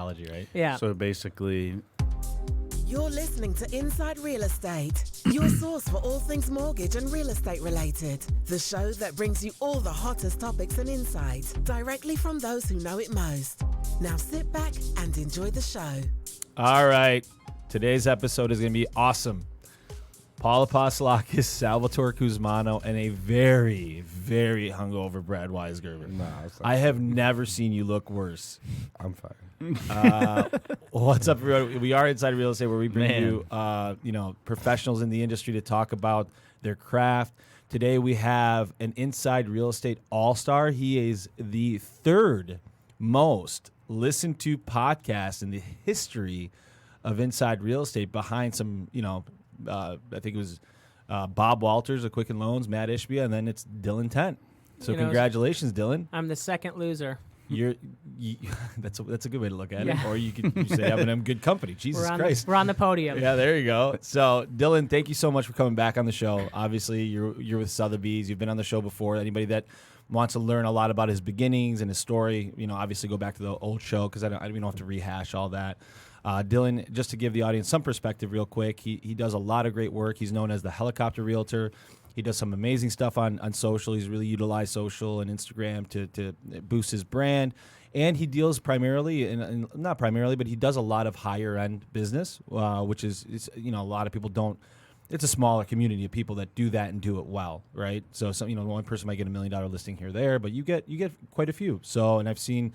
analogy, right? Yeah. So basically, You're listening to Inside Real Estate, your source for all things mortgage and real estate related. The show that brings you all the hottest topics and insights directly from those who know it most. Now sit back and enjoy the show. All right. Today's episode is going to be awesome. Paula Paslakis, Salvatore Kuzmano, and a very, very hungover Brad Weisgerber. No, I have never seen you look worse. I'm fine. What's up, everyone? We are Inside Real Estate, where we bring you, professionals in the industry to talk about their craft. Today we have an Inside Real Estate all-star. He is the third most listened to podcast in the history of Inside Real Estate, behind some, I think it was Bob Walters of Quicken Loans, Matt Ishbia, and then it's Dylan Tent. So congratulations, Dylan. I'm the second loser. That's a good way to look at it. Or you could say I'm in good company. Jesus Christ. We're on the podium. Yeah, there you go. So, Dylan, thank you so much for coming back on the show. Obviously, you're with Sotheby's. You've been on the show before. Anybody that wants to learn a lot about his beginnings and his story, obviously go back to the old show, because I don't have to rehash all that. Dylan, just to give the audience some perspective real quick, he does a lot of great work. He's known as the Helicopter Realtor. He does some amazing stuff on social. He's really utilized social and Instagram to boost his brand. And he deals primarily, and not primarily, but he does a lot of higher-end business, which is a lot of people don't. It's a smaller community of people that do that and do it well, right? So one person might get $1 million listing here or there, but you get quite a few. So, and I've seen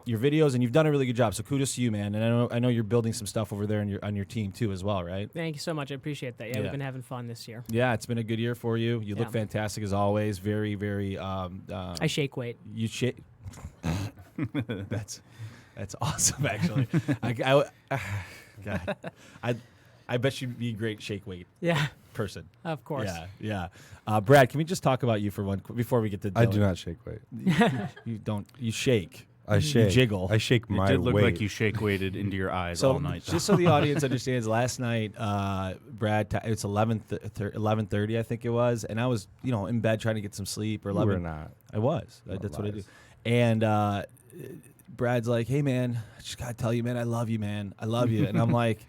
your videos, and you've done a really good job. So kudos to you, man. And I know you're building some stuff over there on your team too as well, right? Thank you so much. I appreciate that. Yeah, we've been having fun this year. Yeah, it's been a good year for you. You look fantastic as always. Very, very. I shake weight. You shake. That's awesome, actually. God, I bet you'd be a great shake weight. Person. Of course. Yeah. Brad, can we just talk about you for one before we get to Dylan? I do not shake weight. You don't. You shake. I shake. You jiggle. I shake my weight. it did look like you shake weighted into your eyes all night. Just so the audience understands, last night, Brad, it's 11:30, I think it was, and I was, in bed trying to get some sleep. Or 11. You were not. I was. That's what I do. And Brad's like, "Hey, man, I just gotta tell you, man, I love you, man. I love you." And I'm like,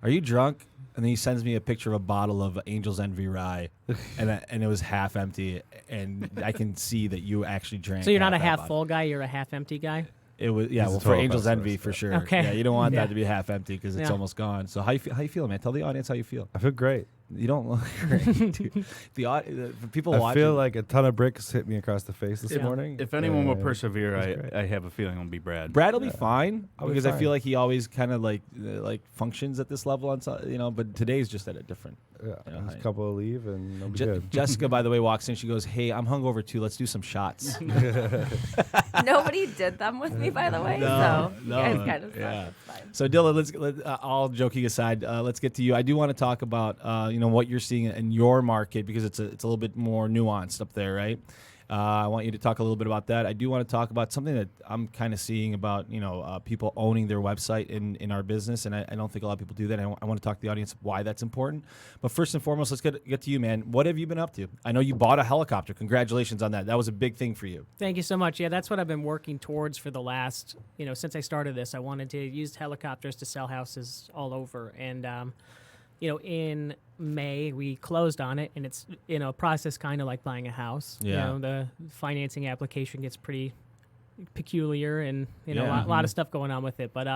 "Are you drunk?" And then he sends me a picture of a bottle of Angel's Envy rye, and it was half empty, and I can see that you actually drank. So you're not a half full guy; you're a half empty guy. It was for Angel's Envy for sure. Okay. Yeah, you don't want that to be half empty because it's almost gone. So how you feeling, man? Tell the audience how you feel. I feel great. You don't look great. Dude. The people watching. I feel like a ton of bricks hit me across the face this morning. If anyone will persevere, I have a feeling it'll be Brad. Brad will be fine because fine. I feel like he always kind of like functions at this level on but today's just at a different. There's a couple will leave and it'll be good. Jessica, by the way, walks in. She goes, "Hey, I'm hungover too. Let's do some shots." Nobody did them with me, by the way. So you guys kind of suck. It's fine. So Dylan, let's all joking aside, let's get to you. I do want to talk about what you're seeing in your market, because it's a little bit more nuanced up there, right? I want you to talk a little bit about that. I do want to talk about something that I'm kind of seeing about people owning their website in our business, and I don't think a lot of people do that. I want to talk to the audience why that's important. But first and foremost, let's get to you, man. What have you been up to? I know you bought a helicopter. Congratulations on that. That was a big thing for you. Thank you so much. Yeah, that's what I've been working towards for the last, since I started this. I wanted to use helicopters to sell houses all over, and in May we closed on it, and it's a process kind of like buying a house. Yeah. The financing application gets pretty peculiar, and a lot of stuff going on with it. But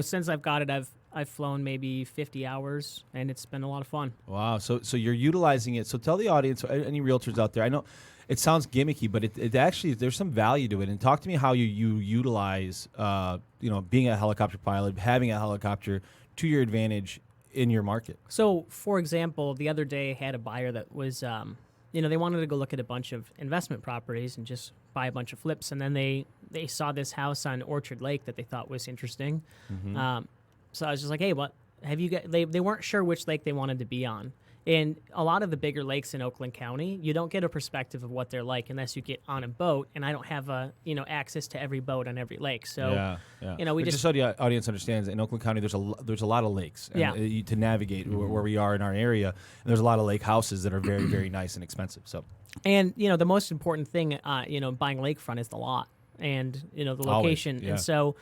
since I've got it, I've flown maybe 50 hours, and it's been a lot of fun. Wow. So you're utilizing it. So tell the audience, any realtors out there, I know it sounds gimmicky, but it actually, there's some value to it. And talk to me how you utilize, being a helicopter pilot, having a helicopter to your advantage in your market. So, for example, the other day I had a buyer that was, they wanted to go look at a bunch of investment properties and just buy a bunch of flips. And then they saw this house on Orchard Lake that they thought was interesting. Mm-hmm. So I was just like, hey, what have you got? They weren't sure which lake they wanted to be on. And a lot of the bigger lakes in Oakland County, you don't get a perspective of what they're like unless you get on a boat. And I don't have access to every boat on every lake. So, we just so the audience understands, in Oakland County, there's a lot of lakes to navigate where we are in our area. And there's a lot of lake houses that are very, very nice and expensive. So, and the most important thing, buying lakefront is the lot and the location. Always, yeah. And so,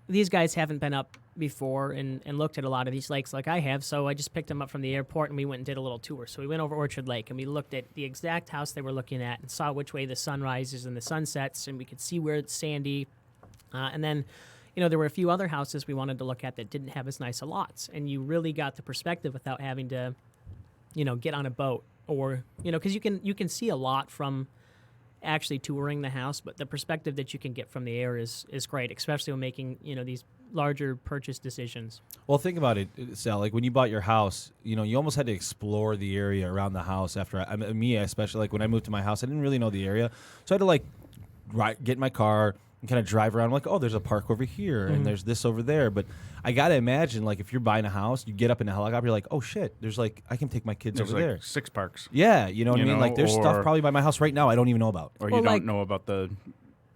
these guys haven't been up before and looked at a lot of these lakes like I have, so I just picked them up from the airport and we went and did a little tour. So we went over Orchard Lake and we looked at the exact house they were looking at and saw which way the sun rises and the sun sets, and we could see where it's sandy. And then, there were a few other houses we wanted to look at that didn't have as nice a lots, and you really got the perspective without having to, get on a boat or, because you can see a lot from actually touring the house, but the perspective that you can get from the air is great, especially when making, these larger purchase decisions. Well, think about it, Sal. Like when you bought your house, you almost had to explore the area around the house. After me, especially, like when I moved to my house, I didn't really know the area, so I had to get in my car and kind of drive around. I'm like, oh, there's a park over here and there's this over there. But I gotta imagine, like, if you're buying a house, you get up in a helicopter, you're like, oh shit, there's I can take my kids over there. 6 parks. Yeah, you know what I mean? Like there's stuff probably by my house right now I don't even know about. Or you don't know about the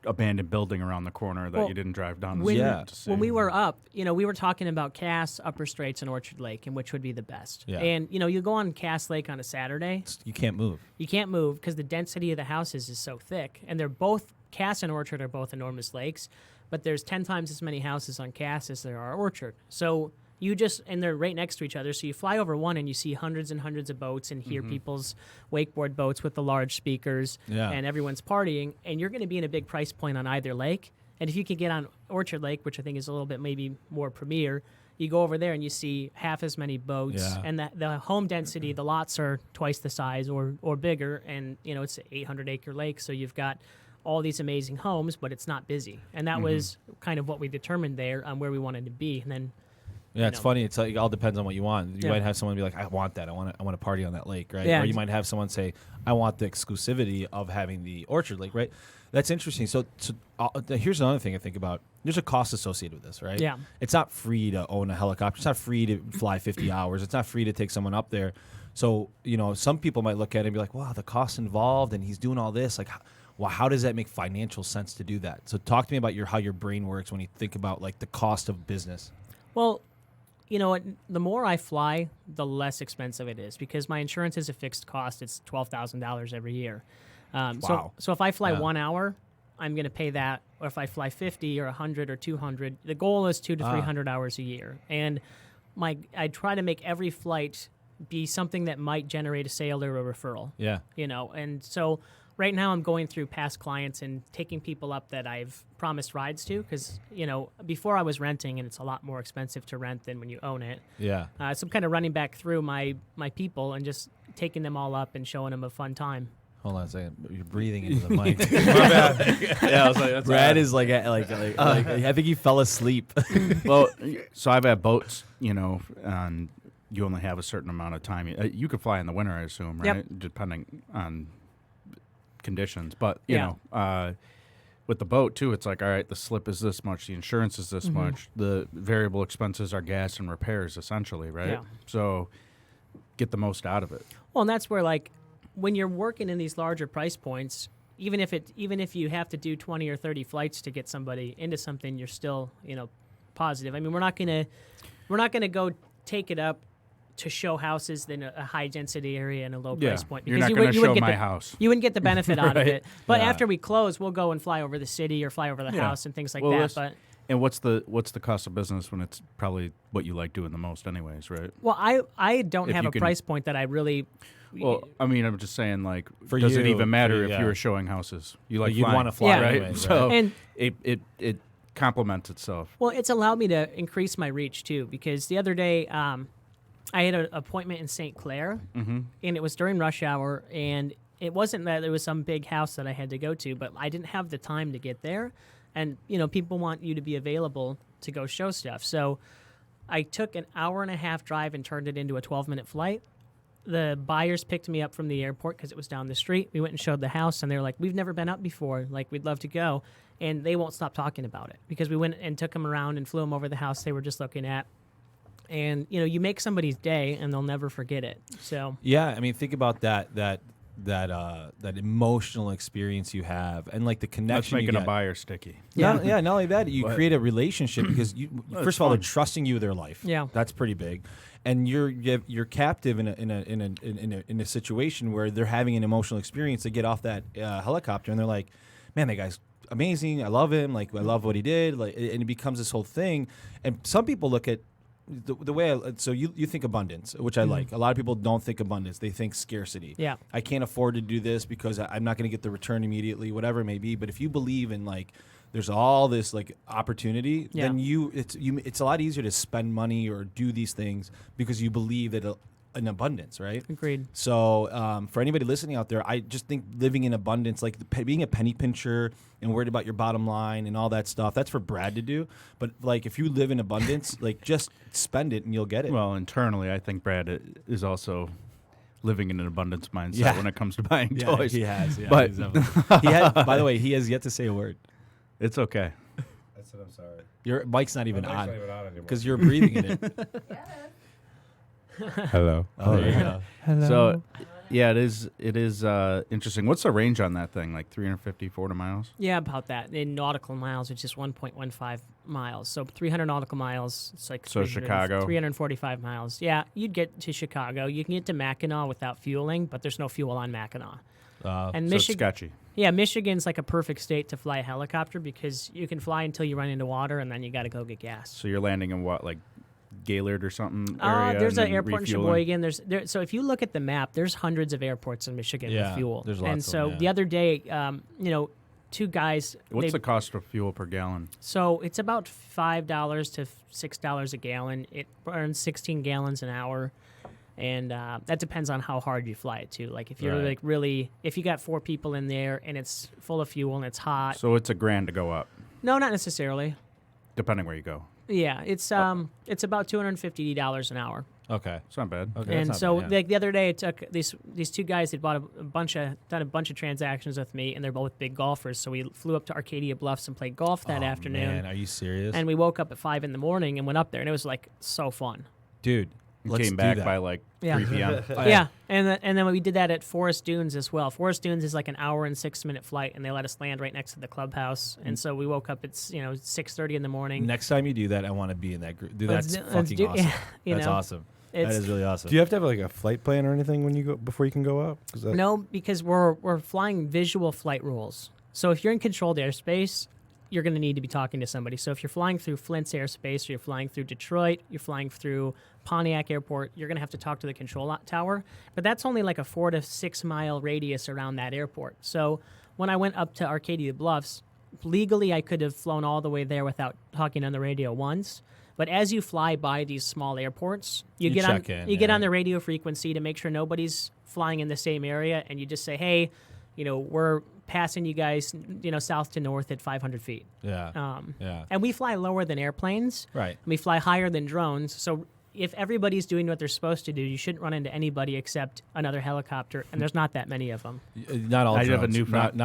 abandoned building around the corner that you didn't drive down the street to see. When we were up, we were talking about Cass, Upper Straits, and Orchard Lake, and which would be the best. Yeah. And, you go on Cass Lake on a Saturday. You can't move. You can't move because the density of the houses is so thick. And they're both, Cass and Orchard are both enormous lakes, but there's 10 times as many houses on Cass as there are Orchard. So and they're right next to each other. So you fly over one and you see hundreds and hundreds of boats and hear people's wakeboard boats with the large speakers and everyone's partying. And you're going to be in a big price point on either lake. And if you can get on Orchard Lake, which I think is a little bit maybe more premier, you go over there and you see half as many boats. Yeah. And the home density, the lots are twice the size or bigger. And, it's an 800-acre lake. So you've got all these amazing homes, but it's not busy. And that was kind of what we determined there on where we wanted to be. And then yeah, it's funny. It's like it all depends on what you want. You might have someone be like, "I want that. I want to party on that lake," right? Yeah. Or you might have someone say, "I want the exclusivity of having the Orchard Lake," right? That's interesting. So here's another thing I think about. There's a cost associated with this, right? Yeah. It's not free to own a helicopter. It's not free to fly 50 hours. It's not free to take someone up there. So some people might look at it and be like, "Wow, the cost involved, and he's doing all this. Like, well, how does that make financial sense to do that?" So talk to me about how your brain works when you think about like the cost of business. Well, the more I fly, the less expensive it is because my insurance is a fixed cost. It's $12,000 every year. Wow. So if I fly 1 hour, I'm going to pay that. Or if I fly 50 or 100 or 200, the goal is 200 to 300 hours a year. And I try to make every flight be something that might generate a sale or a referral. Yeah. And so right now I'm going through past clients and taking people up that I've promised rides to because, before I was renting and it's a lot more expensive to rent than when you own it. Yeah. So I'm kind of running back through my people and just taking them all up and showing them a fun time. Hold on a second. You're breathing into the mic. My bad. Yeah, I was like, that's Brad is like I think he fell asleep. Well, so I've had boats, and you only have a certain amount of time. You could fly in the winter, I assume, right? Yep. Depending on conditions. But, you know, with the boat, too, it's like, all right, the slip is this much, the insurance is this much, the variable expenses are gas and repairs, essentially, right? Yeah. So get the most out of it. Well, and that's where, when you're working in these larger price points, even if you have to do 20 or 30 flights to get somebody into something, you're still, positive. I mean, we're not gonna go take it up to show houses in a high density area and a low price point. You're not going to show my house. You wouldn't get the benefit out of Right. it. But after we close, we'll go and fly over the city or fly over the house and things like that. But and what's the cost of business when it's probably what you like doing the most, anyways, right? well, I don't have a price point that I really. Well, I mean, I'm just saying, like, For does it you, even matter if yeah. you were showing houses? You like you'd flying, want to fly Yeah. right? anyway, right? So And- it complements itself. Well, it's allowed me to increase my reach too, because the other day I had an appointment in St. Clair, and it was during rush hour, and it wasn't that there was some big house that I had to go to, but I didn't have the time to get there, and people want you to be available to go show stuff. So I took an hour and a half drive and turned it into a 12-minute flight. The buyers picked me up from the airport because it was down the street. We went and showed the house, and they were like, "We've never been up before. Like, we'd love to go." And they won't stop talking about it because we went and took them around and flew them over the house they were just looking at. And you make somebody's day, and they'll never forget it. So Yeah, I mean, think about that emotional experience you have, and like the That's connection. making you a get. buyer sticky. Not only that, you But- create a relationship because first of all, fun. they're trusting you with their life. Yeah. That's pretty big, and you're captive in a situation where they're having an emotional experience. They get off that helicopter and they're like, "Man, that guy's amazing. I love him. Like I love what he did. Like, and it becomes this whole thing. And some people look at the way. So you think abundance, which I like. A lot of people don't think abundance. They think scarcity. Yeah. I can't afford to do this because I'm not going to get the return immediately, whatever it may be. But if you believe in like there's all this like opportunity, then it's a lot easier to spend money or do these things because you believe that in abundance, right? Agreed. So for anybody listening out there, I just think living in abundance, like being a penny pincher and worried about your bottom line and all that stuff, that's for Brad to do. But like if you live in abundance, like just spend it and you'll get it. Well, internally, I think Brad is also living in an abundance mindset when it comes to buying toys. He has. Yeah, but by the way, he has yet to say a word. It's okay. I said I'm sorry. Your mic's not even on anymore. because you're breathing in it. Hello. Oh, there you go. Hello. So, yeah, it is interesting. What's the range on that thing? Like 350, 400 miles? Yeah, about that. In nautical miles, which is 1.15 miles. So 300 nautical miles, it's like Chicago. 345 miles. Yeah, you'd get to Chicago. You can get to Mackinac without fueling, but there's no fuel on Mackinac. And So it's sketchy. Yeah, Michigan's like a perfect state to fly a helicopter because you can fly until you run into water, and then you got to go get gas. So you're landing in what, like Gaylord or something area? There's and an then airport refueling? in Sheboygan. So if you look at the map, there's hundreds of airports in Michigan with fuel. there's lots and of so them, the other day, two guys. What's the cost of fuel per gallon? So it's about $5 to $6 a gallon. It burns 16 gallons an hour, and that depends on how hard you fly it too. Like if you're if you got 4 people in there and it's full of fuel and it's hot. So it's $1,000 to go up, No, not necessarily. depending where you go. Yeah, it's about $250 an hour. Okay. It's not bad. Okay. And that's so not bad, yeah. like the other day, it took these 2 guys. They bought done a bunch of transactions with me, and they're both big golfers. So we flew up to Arcadia Bluffs and played golf that afternoon. Man, are you serious? And we woke up at 5 a.m. and went up there, and it was like so fun. Dude, let's Came do back that. by like Yeah. 3 p.m. Yeah, and then we did that at Forest Dunes as well. Forest Dunes is like an hour and 6-minute flight, and they let us land right next to the clubhouse. And so we woke up at 6:30 in the morning. Next time you do that, I want to be in that group. Dude, that's Let's fucking do- awesome. you That's know, awesome. That is really awesome. Do you have to have like a flight plan or anything when you go before you can go up? No, because we're flying visual flight rules. So if you're in controlled airspace, you're going to need to be talking to somebody. So if you're flying through Flint's airspace, or you're flying through Detroit, you're flying through Pontiac Airport, you're going to have to talk to the control tower. But that's only like a 4 to 6 mile radius around that airport. So when I went up to Arcadia Bluffs, legally I could have flown all the way there without talking on the radio once. But as you fly by these small airports, you get on the radio frequency to make sure nobody's flying in the same area, and you just say, "Hey, we're passing you guys, south to north at 500 feet." Yeah. And we fly lower than airplanes. Right. And we fly higher than drones. So if everybody's doing what they're supposed to do, you shouldn't run into anybody except another helicopter, and there's not that many of them. Not all I drones. have a new friend.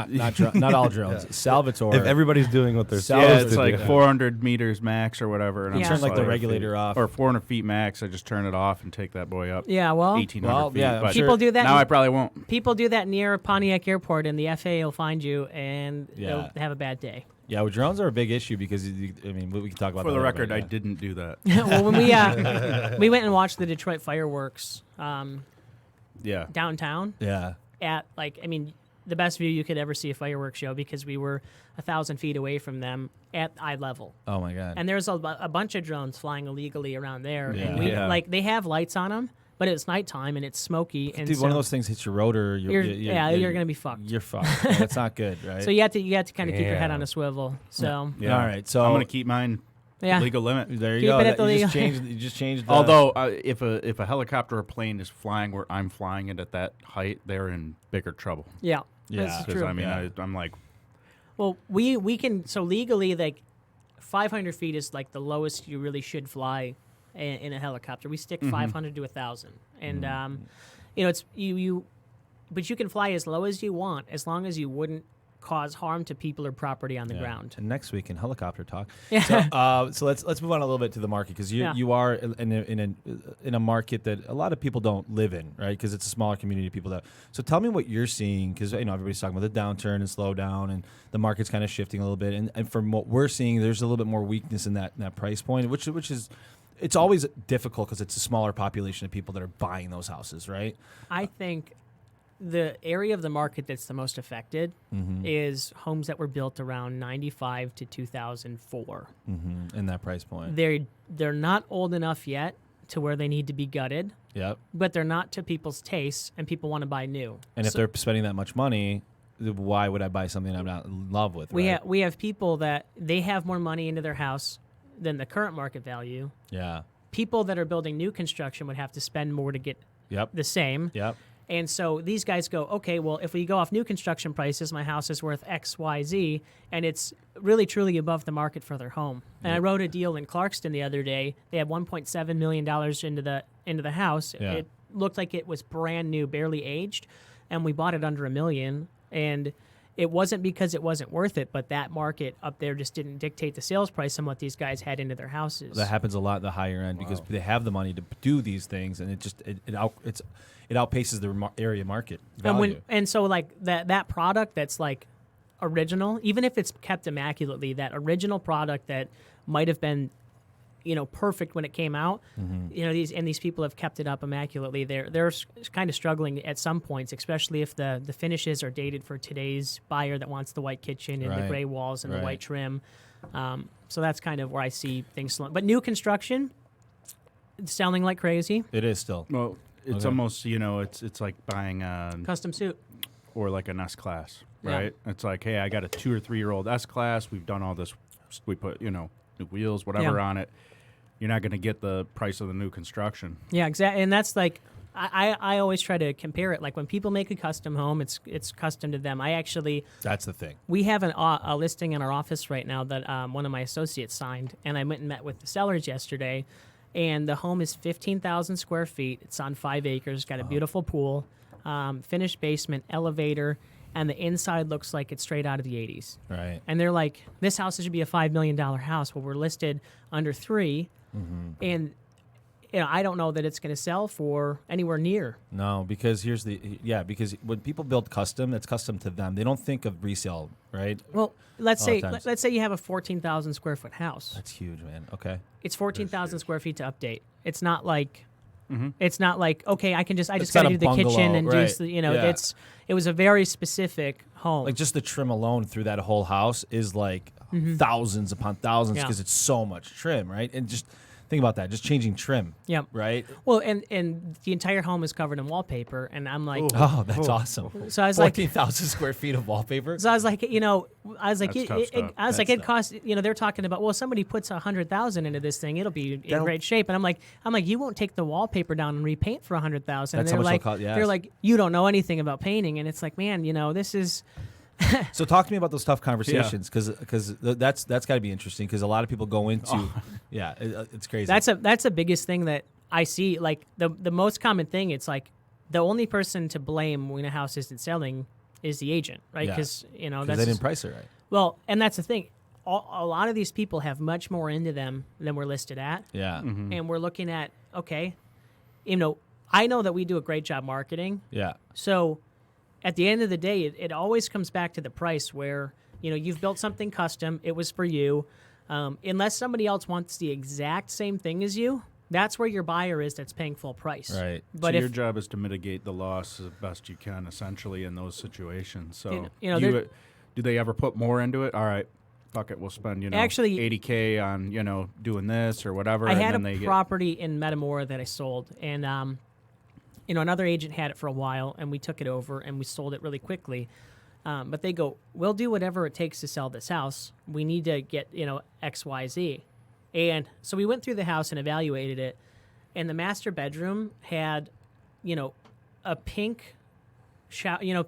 Not all drones. Salvatore. If everybody's doing what they're Yeah, supposed it's to like do. 400 meters max or whatever. And Yeah. I'm turn just like the 400 regulator feet. off. Or 400 feet max. I just turn it off and take that boy up. Yeah, well, 1,800 Well, feet. yeah, I'm but sure- people do that. now I probably won't. People do that near Pontiac Airport, and the FAA will find you, and Yeah. they'll have a bad day. Yeah, well, drones are a big issue because we can talk about For that the later, record, but I yeah. didn't do that. Well, when we went and watched the Detroit fireworks Yeah. downtown Yeah. at the best view you could ever see a fireworks show, because we were 1,000 feet away from them at eye level, Oh my God. and there's a bunch of drones flying illegally around there, and Yeah. they have lights on them, but it's nighttime and it's smoky, and Dude, so one of those things hits your rotor. you're gonna be fucked. You're fucked. That's not good, right? So you have to kind of keep your head on Damn. a swivel. So Yeah. All right, so I'm going to keep mine yeah. legal limit. there you Keep go. it at the You just legal- changed. The, Although, if a helicopter or plane is flying where I'm flying it at that height, they're in bigger trouble. Yeah. Yeah. That's Because, true. I mean, Yeah. I'm like, Well, we can, so legally, like 500 feet is like the lowest you really should fly in a helicopter. We stick 500 to 1,000, and it's but you can fly as low as you want as long as you wouldn't cause harm to people or property on the ground. And next week in helicopter talk. Yeah. So let's move on a little bit to the market, because Yeah. you are in a market that a lot of people don't live in, right? Because it's a smaller community of people that. So tell me what you're seeing, because everybody's talking about the downturn and slowdown, and the market's kind of shifting a little bit. And from what we're seeing, there's a little bit more weakness in that price point, which is. It's always difficult because it's a smaller population of people that are buying those houses, right? I think the area of the market that's the most affected is homes that were built around 95 to 2004. In that price point. They're not old enough yet to where they need to be gutted, Yep. but they're not to people's tastes, and people want to buy new. And if they're spending that much money, why would I buy something I'm not in love with? We have people that they have more money into their house than the current market value. Yeah. People that are building new construction would have to spend more to get the same. Yep. And so these guys go, okay, well, if we go off new construction prices, my house is worth X, Y, Z, and it's really, truly above the market for their home. And I wrote a deal in Clarkston the other day. They had $1.7 million into the house. Yeah. It looked like it was brand new, barely aged, and we bought it under $1 million. And it wasn't because it wasn't worth it, but that market up there just didn't dictate the sales price on what these guys had into their houses. That happens a lot at the higher end because they have the money to do these things, and it outpaces the area market value. And so like that product that's like original, even if it's kept immaculately, that original product that might have been, perfect when it came out, these people have kept it up immaculately. They're kind of struggling at some points, especially if the finishes are dated for today's buyer that wants the white kitchen and the gray walls and the white trim. So that's kind of where I see things slowing. But new construction, it's selling like crazy. It is still. Well, it's almost, it's like buying a Custom suit. Or like an S-Class, right? Yeah. It's like, hey, I got a 2 or 3 year old S-Class. We've done all this. We put, new wheels, whatever on it. You're not going to get the price of the new construction. Yeah, exactly. And that's like, I always try to compare it. Like when people make a custom home, it's custom to them. That's the thing. We have a listing in our office right now that one of my associates signed, and I went and met with the sellers yesterday. And the home is 15,000 square feet. It's on 5 acres. Got a beautiful pool, finished basement, elevator, and the inside looks like it's straight out of the 80s. Right. And they're like, this house should be a $5 million house. Well, we're listed under 3, and I don't know that it's going to sell for anywhere near. No, because because when people build custom, it's custom to them. They don't think of resale, right? Well, let's say you have a 14,000 square foot house. That's huge, man. Okay. It's 14,000 square feet to update. It's not like it's not like, okay, I just got to do the bungalow, kitchen and right. do it was a very specific home. Like just the trim alone through that whole house is like thousands upon thousands because it's so much trim, right? And just think about that, just changing trim. Yep. Right? Well, and the entire home is covered in wallpaper, and I'm like, oh, that's awesome. So I was like, 14,000 square feet of wallpaper. So I was like, it costs. They're talking about, well, somebody puts 100,000 into this thing, it'll be in great shape, and I'm like, you won't take the wallpaper down and repaint for 100,000. That's and how much like, it'll cost. Yes. They're like, you don't know anything about painting, and it's like, man, this is. So talk to me about those tough conversations because that's got to be interesting because a lot of people go into it's crazy. That's the biggest thing that I see. Like the most common thing, it's like the only person to blame when a house isn't selling is the agent, right? Because they didn't price it right. Well, and that's the thing. A lot of these people have much more into them than we're listed at. Yeah. Mm-hmm. And we're looking at, okay, I know that we do a great job marketing. Yeah. So at the end of the day, it always comes back to the price where, you've built something custom. It was for you. Unless somebody else wants the exact same thing as you, that's where your buyer is that's paying full price. Right. But your job is to mitigate the loss as best you can, essentially, in those situations. So do they ever put more into it? All right, fuck it, we'll spend, actually, $80K on, doing this or whatever. I had a property in Metamora that I sold, and another agent had it for a while, and we took it over, and we sold it really quickly. But they go, we'll do whatever it takes to sell this house. We need to get, X, Y, Z. And so we went through the house and evaluated it, and the master bedroom had, a pink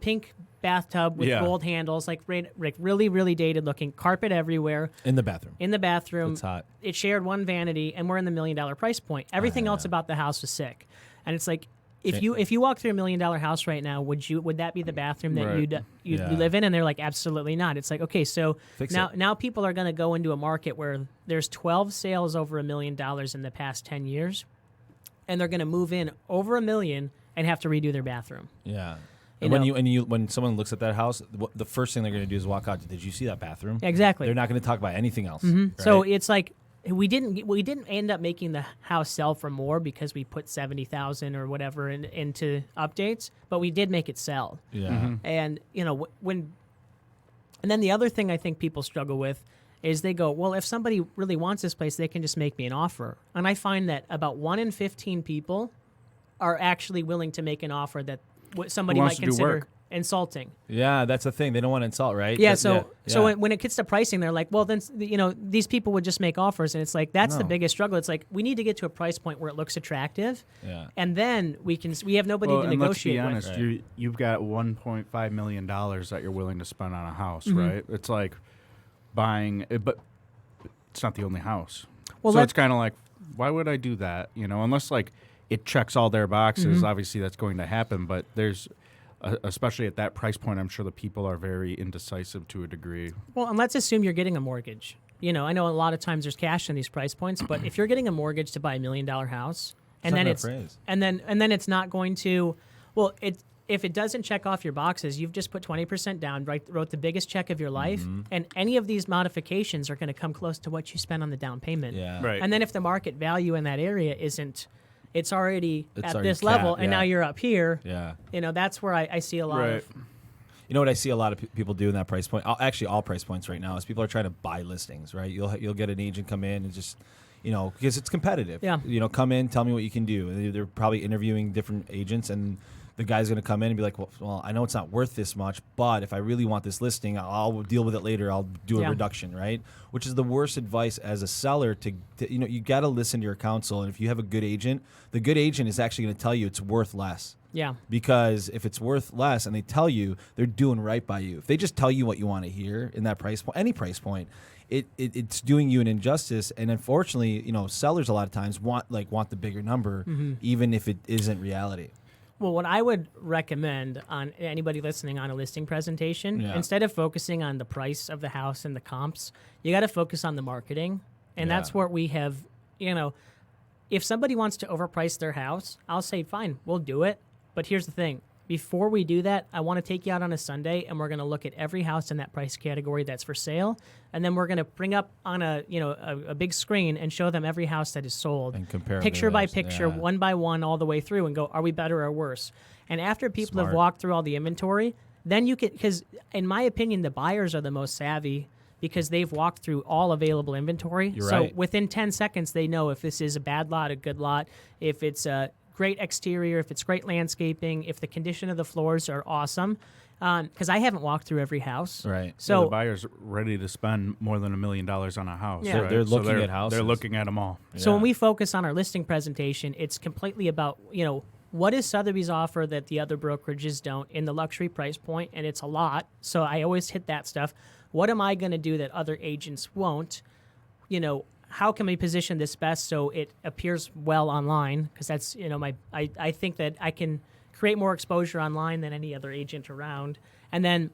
pink bathtub with gold handles, like really, really dated looking, carpet everywhere. In the bathroom. It's hot. It shared one vanity, and we're in the $1 million price point. Everything else about the house was sick. And it's like, if you walk through $1 million house right now, would that be the bathroom that you live in? And they're like, absolutely not. It's like, okay, so now people are going to go into a market where there's 12 sales over $1 million in the past 10 years, and they're going to move in over $1 million and have to redo their bathroom. Yeah. And when someone looks at that house, the first thing they're going to do is walk out. Did you see that bathroom? Exactly. They're not going to talk about anything else. Mm-hmm. Right? So it's like, we didn't end up making the house sell for more because we put 70,000 or whatever into updates, but we did make it sell. Yeah. And and then the other thing I think people struggle with is they go, well, if somebody really wants this place, they can just make me an offer. And I find that about 1 in 15 people are actually willing to make an offer that somebody might consider insulting. Yeah, that's the thing. They don't want to insult, right? Yeah, so when it gets to pricing, they're like, well, then these people would just make offers, and it's like that's the biggest struggle. It's like we need to get to a price point where it looks attractive, and then we have nobody to negotiate with. Let's be honest, with. You've got $1.5 million that you're willing to spend on a house, Mm-hmm. right? It's like buying, but it's not the only house. Well, so it's kind of like, why would I do that? Unless like it checks all their boxes. Mm-hmm. Obviously, that's going to happen, but there's. Especially at that price point, I'm sure the people are very indecisive to a degree. Well, and let's assume you're getting a mortgage. I know a lot of times there's cash in these price points, but if you're getting a mortgage to buy $1 million house, and then it's not going to, well, if it doesn't check off your boxes, you've just put 20% down, wrote the biggest check of your life, and any of these modifications are going to come close to what you spent on the down payment. Yeah. Right. And then if the market value in that area isn't. It's already at already this level, capped, and now you're up here. Yeah. That's where I see a lot of. You know what I see a lot of people do in that price point? Actually, all price points right now is people are trying to buy listings, right? You'll get an agent come in and just, because it's competitive. Yeah. Come in, tell me what you can do. And they're probably interviewing different agents, and the guy's going to come in and be like, well, I know it's not worth this much, but if I really want this listing, I'll deal with it later. I'll do a reduction, right? Which is the worst advice as a seller to you got to listen to your counsel. And if you have a good agent, the good agent is actually going to tell you it's worth less. Yeah. Because if it's worth less and they tell you, they're doing right by you. If they just tell you what you want to hear in that price point, any price point, it's doing you an injustice. And unfortunately, sellers a lot of times want the bigger number, even if it isn't reality. Well, what I would recommend on anybody listening on a listing presentation, instead of focusing on the price of the house and the comps, you got to focus on the marketing. And that's where we have, if somebody wants to overprice their house, I'll say, fine, we'll do it. But here's the thing. Before we do that, I want to take you out on a Sunday, and we're going to look at every house in that price category that's for sale, and then we're going to bring up on a big screen and show them every house that is sold, and compare picture by picture, one by one, all the way through, and go, are we better or worse? And after people have walked through all the inventory, then you can, because in my opinion, the buyers are the most savvy because they've walked through all available inventory. Right. Within 10 seconds, they know if this is a bad lot, a good lot, if it's a great exterior, if it's great landscaping, if the condition of the floors are awesome. Because I haven't walked through every house. Right. So the buyer's ready to spend more than $1 million on a house. Yeah. Right? They're looking at houses. They're looking at them all. So when we focus on our listing presentation, it's completely about, what is Sotheby's offer that the other brokerages don't in the luxury price point? And it's a lot. So I always hit that stuff. What am I going to do that other agents won't? How can we position this best so it appears well online? Because that's, I think that I can create more exposure online than any other agent around. And then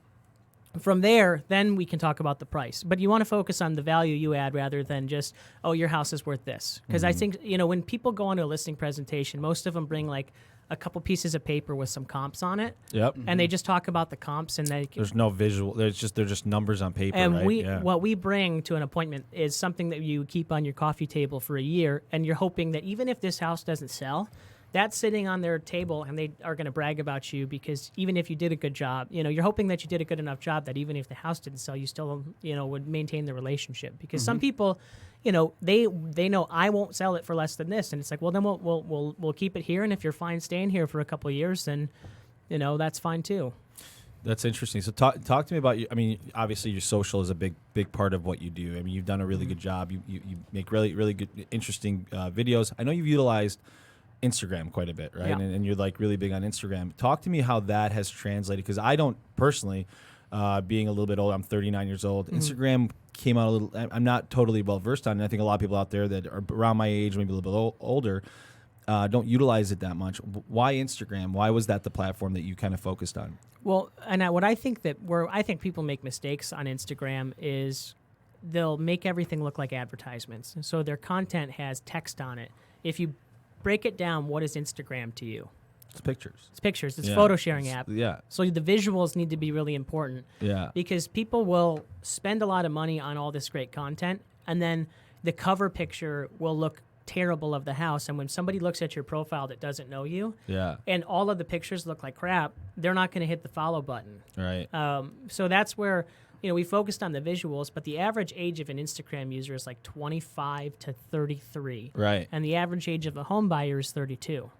from there, then we can talk about the price. But you want to focus on the value you add rather than just, your house is worth this. Because I think, when people go on to a listing presentation, most of them bring like a couple pieces of paper with some comps on it. Yep. And they just talk about the comps, and there's no visual. They're just numbers on paper. And right? what we bring to an appointment is something that you keep on your coffee table for a year, and you're hoping that even if this house doesn't sell, that's sitting on their table, and they are going to brag about you because even if you did a good job, you're hoping that you did a good enough job that even if the house didn't sell, you still would maintain the relationship. Because some people, they know I won't sell it for less than this, and it's like, well, then we'll keep it here, and if you're fine staying here for a couple of years, then that's fine too. That's interesting. So talk to me about you. I mean, obviously your social is a big part of what you do. I mean, you've done a really good job. You make really really good, interesting videos. I know you've utilized Instagram quite a bit, right? Yeah. And you're like really big on Instagram. Talk to me how that has translated, because I don't personally, being a little bit older, I'm 39 years old. Instagram came out a little, I'm not totally well versed on it. I think a lot of people out there that are around my age, maybe a little bit older, don't utilize it that much. Why Instagram? Why was that the platform that you kind of focused on? Well, and what I think where I think people make mistakes on Instagram is they'll make everything look like advertisements. So their content has text on it. If you break it down, what is Instagram to you? It's pictures. It's pictures. It's a photo sharing app. Yeah. So the visuals need to be really important. Yeah. Because people will spend a lot of money on all this great content, and then the cover picture will look terrible of the house, and when somebody looks at your profile that doesn't know you, and all of the pictures look like crap, they're not going to hit the follow button. Right. So that's where we focused on the visuals, but the average age of an Instagram user is like 25 to 33. Right. And the average age of a home buyer is 32.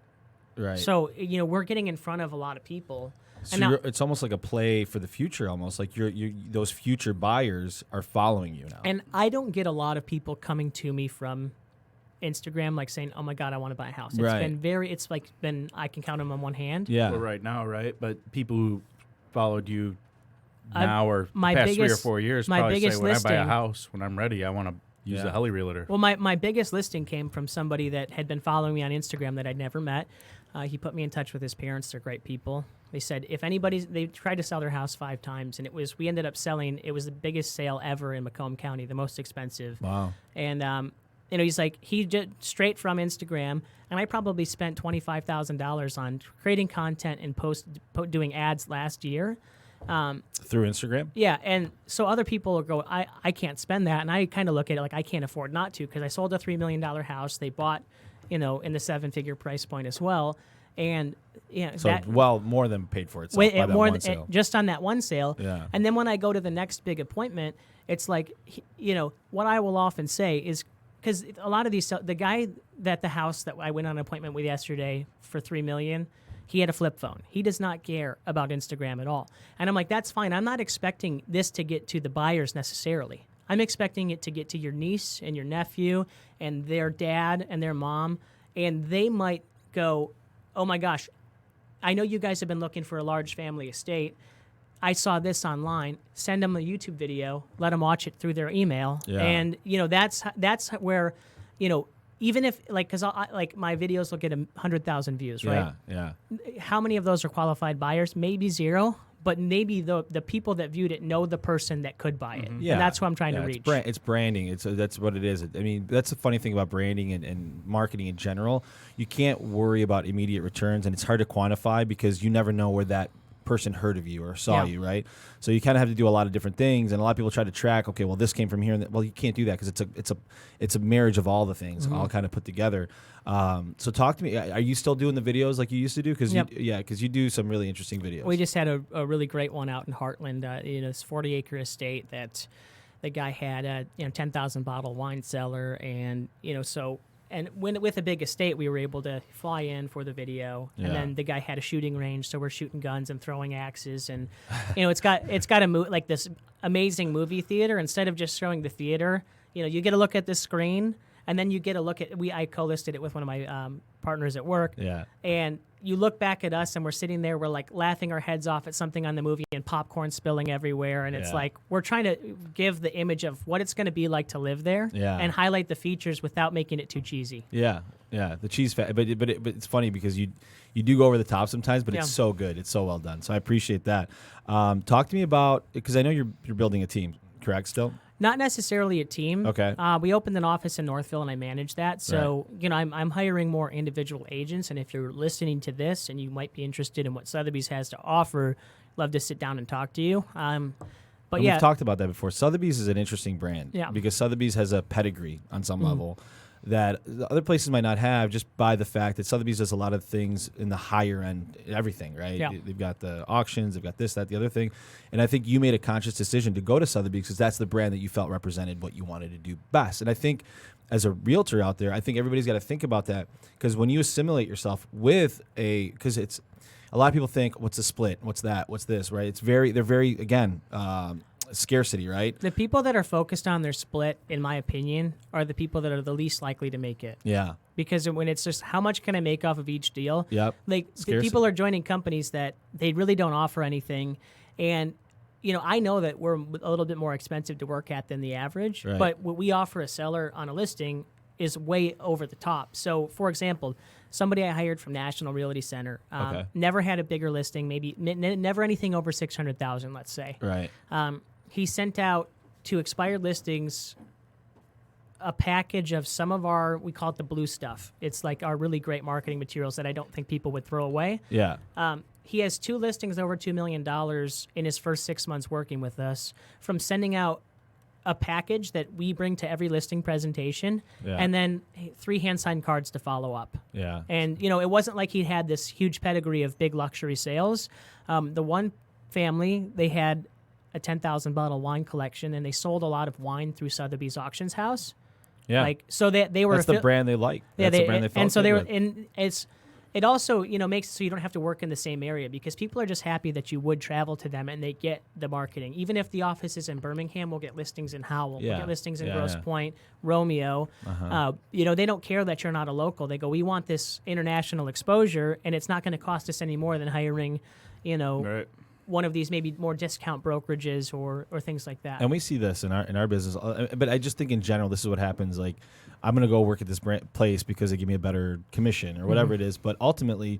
Right. So we're getting in front of a lot of people. So it's almost like a play for the future, almost like those future buyers are following you now. And I don't get a lot of people coming to me from Instagram like saying, "Oh my God, I want to buy a house." It's been I can count them on one hand. Yeah. Well, right now, right? But people who followed you now or past 3 or 4 years probably say, when I buy a house, when I'm ready, I want to use the Heli Realtor. Well, my biggest listing came from somebody that had been following me on Instagram that I'd never met. He put me in touch with his parents. They're great people. They said they tried to sell their house 5 times, and we ended up selling. It was the biggest sale ever in Macomb County, the most expensive. Wow. And he's like, he did straight from Instagram, and I probably spent $25,000 on creating content and doing ads last year. Through Instagram? Yeah, and so other people will go, I can't spend that, and I kind of look at it like I can't afford not to, because I sold a $3 million house. They bought, in the 7-figure price point as well, and so more than paid for itself by that one sale. Just on that one sale. Yeah. And then when I go to the next big appointment, it's like, what I will often say is, because a lot of these, the guy that the house that I went on an appointment with yesterday for $3 million, he had a flip phone. He does not care about Instagram at all. And I'm like, that's fine. I'm not expecting this to get to the buyers necessarily. I'm expecting it to get to your niece and your nephew and their dad and their mom, and they might go, oh my gosh, I know you guys have been looking for a large family estate. I saw this online. Send them a YouTube video. Let them watch it through their email. Yeah. And that's where, even if because my videos will get 100,000 views, right? Yeah. How many of those are qualified buyers? Maybe 0. But maybe the people that viewed it know the person that could buy it. Yeah. And that's who I'm trying to reach. It's branding. That's what it is. I mean, that's the funny thing about branding and marketing in general. You can't worry about immediate returns, and it's hard to quantify because you never know where that person heard of you or saw you, right? So you kind of have to do a lot of different things, and a lot of people try to track. Okay, well, this came from here, and well, you can't do that because it's a marriage of all the things all kind of put together. So talk to me. Are you still doing the videos like you used to do? Because you do some really interesting videos. We just had a really great one out in Heartland. This 40-acre estate that the guy had a 10,000 bottle wine cellar, and so. And with a big estate, we were able to fly in for the video, and then the guy had a shooting range, so we're shooting guns and throwing axes, and it's got like this amazing movie theater. Instead of just showing the theater, you get a look at the screen, and then you get a look at I co-listed it with one of my partners at work, and you look back at us, and we're sitting there, we're like laughing our heads off at something on the movie, and popcorn spilling everywhere, and it's like we're trying to give the image of what it's going to be like to live there, and highlight the features without making it too cheesy. The cheese fat, but it's funny because you do go over the top sometimes, but it's so good, it's so well done. So I appreciate that. Talk to me about, because I know you're building a team, correct? Still. Not necessarily a team. Okay. We opened an office in Northville, and I manage that. So, I'm hiring more individual agents, and if you're listening to this and you might be interested in what Sotheby's has to offer, love to sit down and talk to you. But we've talked about that before. Sotheby's is an interesting brand because Sotheby's has a pedigree on some level that the other places might not have, just by the fact that Sotheby's does a lot of things in the higher end, everything, right? Yeah. They've got the auctions, they've got this, that, the other thing. And I think you made a conscious decision to go to Sotheby's because that's the brand that you felt represented what you wanted to do best. And I think as a realtor out there, I think everybody's got to think about that, because when you assimilate yourself with because it's, a lot of people think, what's a split? What's that? What's this, right? They're very, again, scarcity, right? The people that are focused on their split, in my opinion, are the people that are the least likely to make it. Yeah. Because when it's just how much can I make off of each deal? Yep. Like the people are joining companies that they really don't offer anything, and I know that we're a little bit more expensive to work at than the average, but what we offer a seller on a listing is way over the top. So, for example, somebody I hired from National Realty Center never had a bigger listing, maybe never anything over 600,000, let's say. Right. He sent out to expired listings a package of some of our, we call it the blue stuff. It's like our really great marketing materials that I don't think people would throw away. Yeah. He has 2 listings over $2 million in his first 6 months working with us, from sending out a package that we bring to every listing presentation, Yeah. and then 3 hand-signed cards to follow up. Yeah. And, it wasn't like he had this huge pedigree of big luxury sales. The one family, they had a 10,000 bottle wine collection, and they sold a lot of wine through Sotheby's Auctions House. Yeah. Like, so they were... That's the brand they like. Yeah, That's the brand they felt and so good they were, with. and it also, makes it so you don't have to work in the same area, because people are just happy that you would travel to them and they get the marketing. Even if the office is in Birmingham, we'll get listings in Howell, Yeah. we'll get listings in Yeah, Grosse yeah. Pointe, Romeo. They don't care that you're not a local. They go, we want this international exposure, and it's not going to cost us any more than hiring, Right. one of these maybe more discount brokerages or things like that. And we see this in our business, but I just think in general, this is what happens. Like, I'm going to go work at this place because they give me a better commission or whatever it is. But ultimately,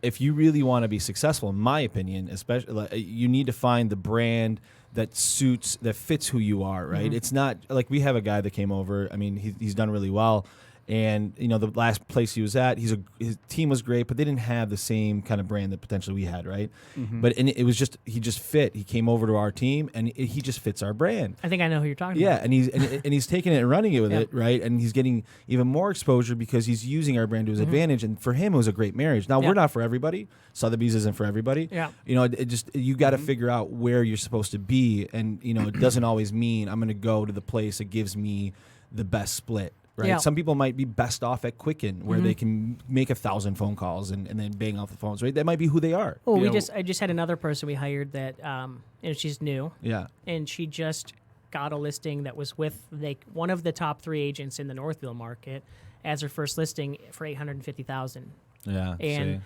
if you really want to be successful, in my opinion, especially, you need to find the brand that fits who you are. Right? It's not like we have a guy that came over. I mean, he's done really well. And the last place he was at, his team was great, but they didn't have the same kind of brand that potentially we had, right? But it was just he just fit. He came over to our team, and he just fits our brand. I think I know who you're talking Yeah, about. and he's taking it and running it with Yeah. it, right? And he's getting even more exposure because he's using our brand to his advantage. And for him, it was a great marriage. Now Yeah. we're not for everybody. Sotheby's isn't for everybody. Yeah. You got to figure out where you're supposed to be, and it doesn't always mean I'm going to go to the place that gives me the best split. Right. Yeah. Some people might be best off at Quicken, where they can make 1,000 phone calls and then bang off the phones. Right. That might be who they are. Oh, You know- I just had another person we hired that, she's new, Yeah. and she just got a listing that was with one of the top 3 agents in the Northville market as her first listing for $850,000. Yeah. And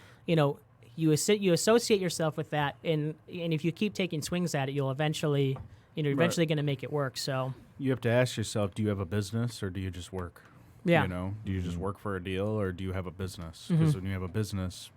you associate yourself with that, and if you keep taking swings at it, you'll eventually eventually going to make it work. So You have to ask yourself, do you have a business or do you just work? yeah, Do you just work for a deal or do you have a business? Because when you have a business,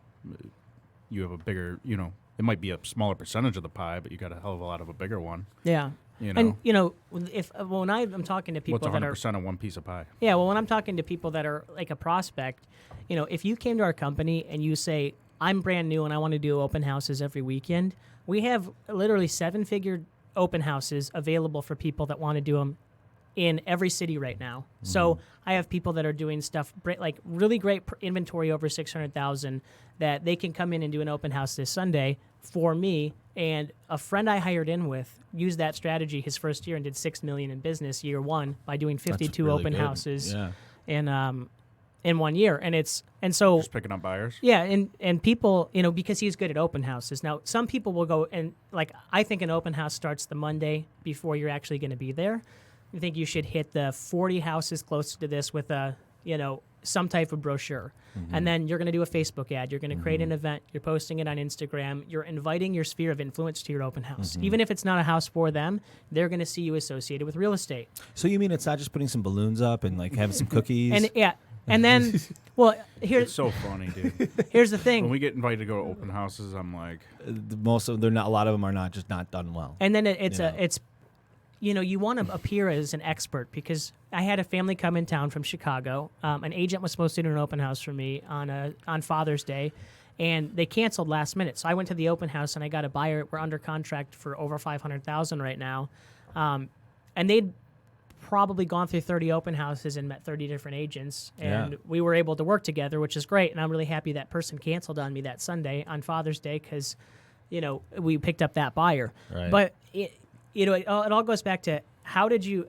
you have a bigger, it might be a smaller percentage of the pie, but you got a hell of a lot of a bigger one. yeah. And when I'm talking to people What's that are 100% of one piece of pie? Yeah, well, when I'm talking to people that are like a prospect, if you came to our company and you say, I'm brand new and I want to do open houses every weekend, we have literally 7-figure open houses available for people that want to do them in every city right now. So I have people that are doing stuff like really great inventory over 600,000 that they can come in and do an open house this Sunday for me. And a friend I hired in with used that strategy his first year and did $6 million in business year 1 by doing 52 really open good. houses Yeah. in 1 year. And so Just picking up buyers? yeah, and people, because he's good at open houses. Now, some people will go and, I think an open house starts the Monday before you're actually going to be there. I think you should hit the 40 houses closer to this with some type of brochure. And then you're going to do a Facebook ad. You're going to create an event. You're posting it on Instagram. You're inviting your sphere of influence to your open house. Even if it's not a house for them, they're going to see you associated with real estate. So you mean it's not just putting some balloons up and having some cookies? And yeah. And then, well, It's so funny, dude. here's the thing. When we get invited to go to open houses, I'm like, a lot of them are not done well. And then you want to appear as an expert, because I had a family come in town from Chicago. An agent was supposed to do an open house for me on Father's Day, and they canceled last minute. So I went to the open house and I got a buyer. We're under contract for over $500,000 right now, and they'd probably gone through 30 open houses and met 30 different agents, and we were able to work together, which is great. And I'm really happy that person canceled on me that Sunday on Father's Day, because we picked up that buyer. Right. But it all goes back to, how did you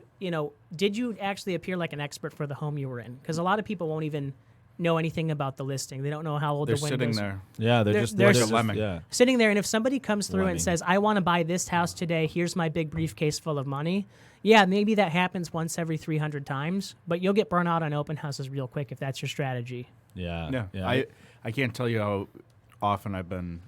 actually appear like an expert for the home you were in? Because a lot of people won't even know anything about the listing. They don't know how old they're the windows sitting there. Yeah, They're they're just lemming. Yeah. sitting there, and if somebody comes through Lemming. and says, I want to buy this house today, here's my big briefcase full of money, yeah, maybe that happens once every 300 times, but you'll get burnt out on open houses real quick if that's your strategy. Yeah. Yeah. I can't tell you how often I've been,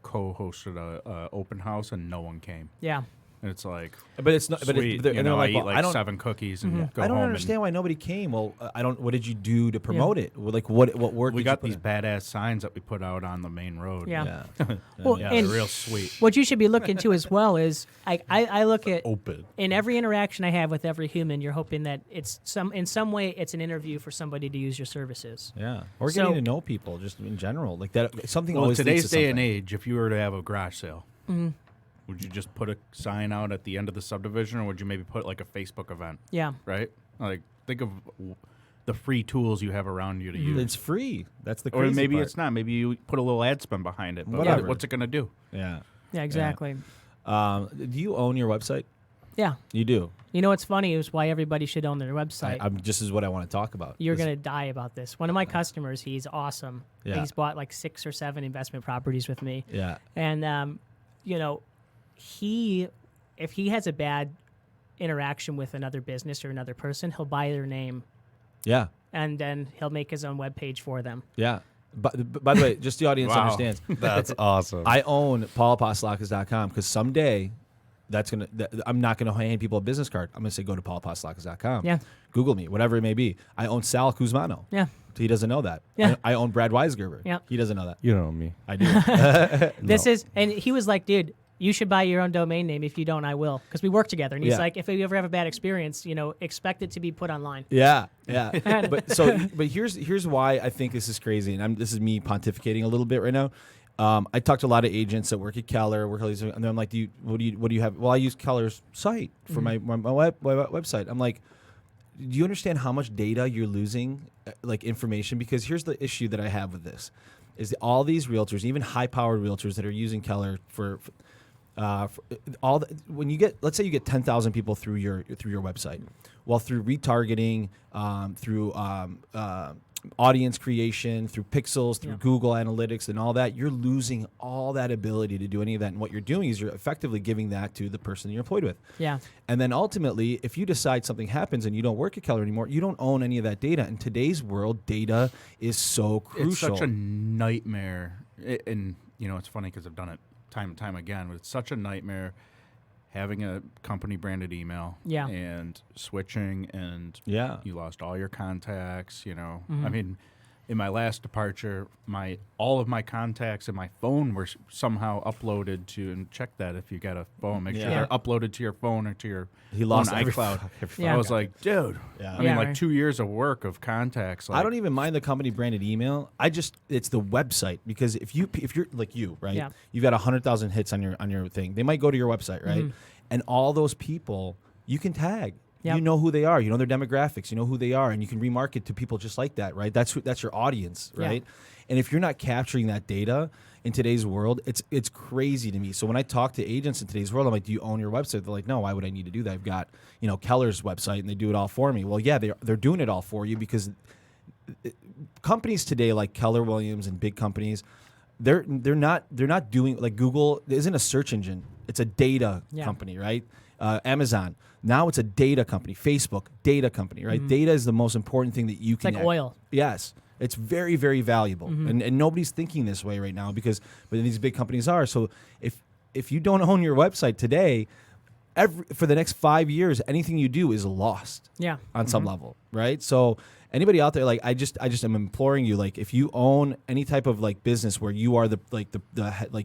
co-hosted a open house and no one came. Yeah. And it's like, But it's not. But sweet. and they're I like, eat well, like I don't. 7 cookies and go I don't home. understand why nobody came. Well, I don't. What did you do to promote it? Well, like what work? We did got you these put badass signs that we put out on the main road. Yeah. in? Well, Yeah, and they're real sweet. what you should be looking to as well is, I look at, Open. in every interaction I have with every human, you're hoping that it's in some way it's an interview for somebody to use your services. Yeah, or So- getting to know people just in general, like that. Something Well, in always leads today's to day and something. age, if you were to have a garage sale, Would you just put a sign out at the end of the subdivision, or would you maybe put like a Facebook event? Yeah. Right? Like, think of the free tools you have do you to use. It's free. That's the Or crazy maybe part. it's not. Maybe you put a little ad spend behind it. But Whatever. what's it going to do? Yeah. Yeah, exactly. Do you own your website? Yeah. You do. You know what's funny is why everybody should own their website. I'm just is what I want to talk about. You're going to die about this. One of my customers, he's awesome. Yeah. He's bought like 6 or 7 investment properties with me. Yeah. And, you know, if he has a bad interaction with another business or another person, he'll buy their name. Yeah. And then he'll make his own webpage for them. Yeah. But by the way, just the audience Wow. understands. That's awesome. I own paulapostolakis.com because someday I'm not gonna hand people a business card. I'm gonna say go to paulapostolakis.com. Yeah. Google me, whatever it may be. I own Sal Kuzmano. Yeah. He doesn't know that. Yeah. I own Brad Weisgerber. Yeah. He doesn't know that. You know me. I do. This is, and he was like, dude, you should buy your own domain name. If you don't, I will. Because we work together. And he's Yeah. like, if you ever have a bad experience, expect it to be put online. Yeah, yeah. but here's why I think this is crazy, and this is me pontificating a little bit right now. I talked to a lot of agents that work at Keller, and I'm like, what do you have? Well, I use Keller's site for my website. I'm like, do you understand how much data you're losing, like information? Because here's the issue that I have with this: is all these realtors, even high-powered realtors that are using Keller for when you get, let's say you get 10,000 people through your website, well, through retargeting, through audience creation, through pixels, through Google Analytics and all that, you're losing all that ability to do any of that. And what you're doing is you're effectively giving that to the person you're employed with. Yeah. And then ultimately, if you decide something happens and you don't work at Keller anymore, you don't own any of that data. In today's world, data is so crucial. It's such a nightmare. And, it's funny because I've done it time and time again, but it's such a nightmare having a company branded email and switching, and you lost all your contacts. I mean, in my last departure, all of my contacts in my phone were somehow uploaded to, and check that if you got a phone, make sure they're uploaded to your phone or to your lost iCloud. Yeah. I was like, dude, I mean, like 2 years of work of contacts. Like, I don't even mind the company branded email. It's the website, because if you're like you, right? Yeah. You've got 100,000 hits on your thing. They might go to your website, right? And all those people you can tag. Yep. You know who they are. You know their demographics. You know who they are, and you can remarket to people just like that, right? That's your audience, right? And if you're not capturing that data in today's world, it's crazy to me. So when I talk to agents in today's world, I'm like, "Do you own your website?" They're like, "No. Why would I need to do that? I've got Keller's website, and they do it all for me." Well, yeah, they're doing it all for you, because companies today like Keller Williams and big companies, they're not doing, like, Google isn't a search engine. It's a data company, right? Amazon, now it's a data company. Facebook, data company, right? Data is the most important thing that you can. It's like oil. Yes. It's very, very valuable. And nobody's thinking this way right now, but these big companies are. So if you don't own your website today, for the next 5 years, anything you do is lost on some level, right? So anybody out there, like, I just am imploring you, like, if you own any type of, like, business where you are the